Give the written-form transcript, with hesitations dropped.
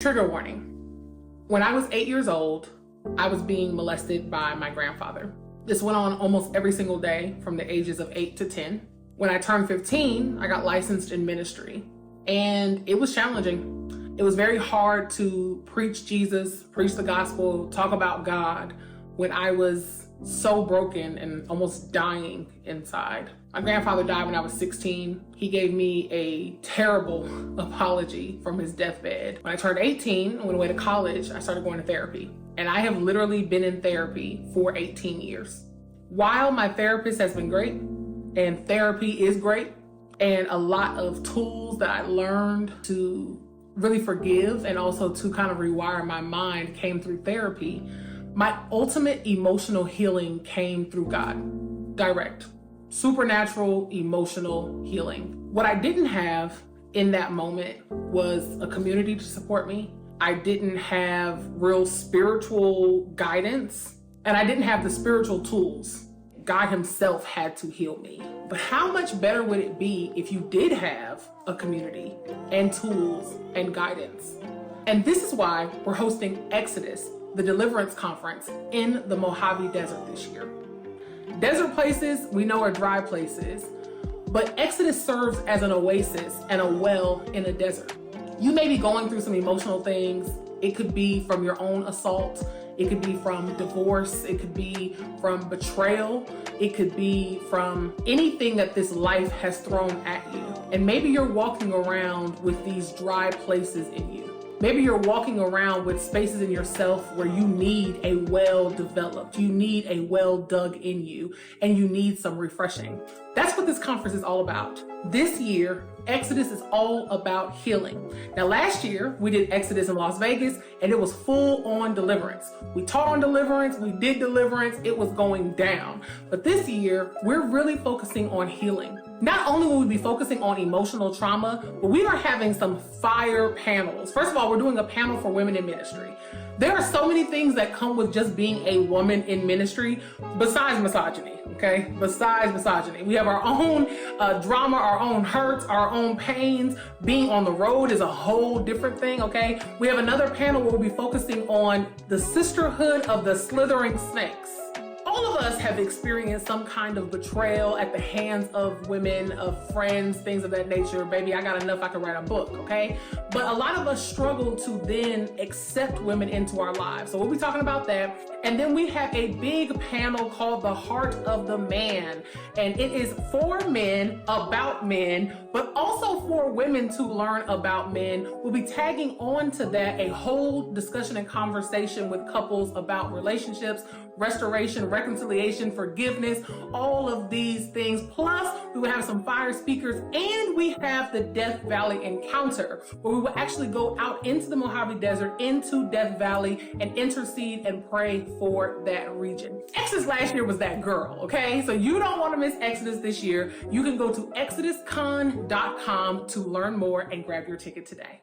Trigger warning. When I was 8 years old, I was being molested by my grandfather. This went on almost every single day from the ages of 8 to 10. When I turned 15, I got licensed in ministry, and it was challenging. It was very hard to preach Jesus, preach the gospel, talk about God when I was so broken and almost dying inside. My grandfather died when I was 16. He gave me a terrible apology from his deathbed. When I turned 18 and went away to college, I started going to therapy. And I have literally been in therapy for 18 years. While my therapist has been great, and therapy is great, and a lot of tools that I learned to really forgive and also to kind of rewire my mind came through therapy, my ultimate emotional healing came through God. Direct, supernatural emotional healing. What I didn't have in that moment was a community to support me. I didn't have real spiritual guidance, and I didn't have the spiritual tools. God himself had to heal me. But how much better would it be if you did have a community and tools and guidance? And this is why we're hosting Exodus, the deliverance conference, in the Mojave Desert this year. Desert places we know are dry places, but Exodus serves as an oasis and a well in a desert. You may be going through some emotional things. It could be from your own assault. It could be from divorce. It could be from betrayal. It could be from anything that this life has thrown at you. And maybe you're walking around with these dry places in you. Maybe you're walking around with spaces in yourself where you need a well developed, you need a well dug in you, and you need some refreshing. That's what this conference is all about. This year, Exodus is all about healing. Now, last year, we did Exodus in Las Vegas, and it was full on deliverance. We taught on deliverance, we did deliverance, it was going down. But this year, we're really focusing on healing. Not only will we be focusing on emotional trauma, but we are having some fire panels. First of all, we're doing a panel for women in ministry. There are so many things that come with just being a woman in ministry besides misogyny, okay? Besides misogyny. We have our own drama, our own hurts, our own pains. Being on the road is a whole different thing, okay? We have another panel where we'll be focusing on the sisterhood of the slithering snakes. All of us have experienced some kind of betrayal at the hands of women, of friends, things of that nature. Baby, I got enough, I can write a book, okay? But a lot of us struggle to then accept women into our lives. So we'll be talking about that. And then we have a big panel called The Heart of the Man. And it is for men, about men, but also for women to learn about men. We'll be tagging on to that a whole discussion and conversation with couples about relationships, restoration, reconciliation, forgiveness, all of these things. Plus, we will have some fire speakers, and we have the Death Valley Encounter, where we will actually go out into the Mojave Desert, into Death Valley, and intercede and pray for that region. Exodus last year was that girl, okay? So you don't want to miss Exodus this year. You can go to exoduscon.com to learn more and grab your ticket today.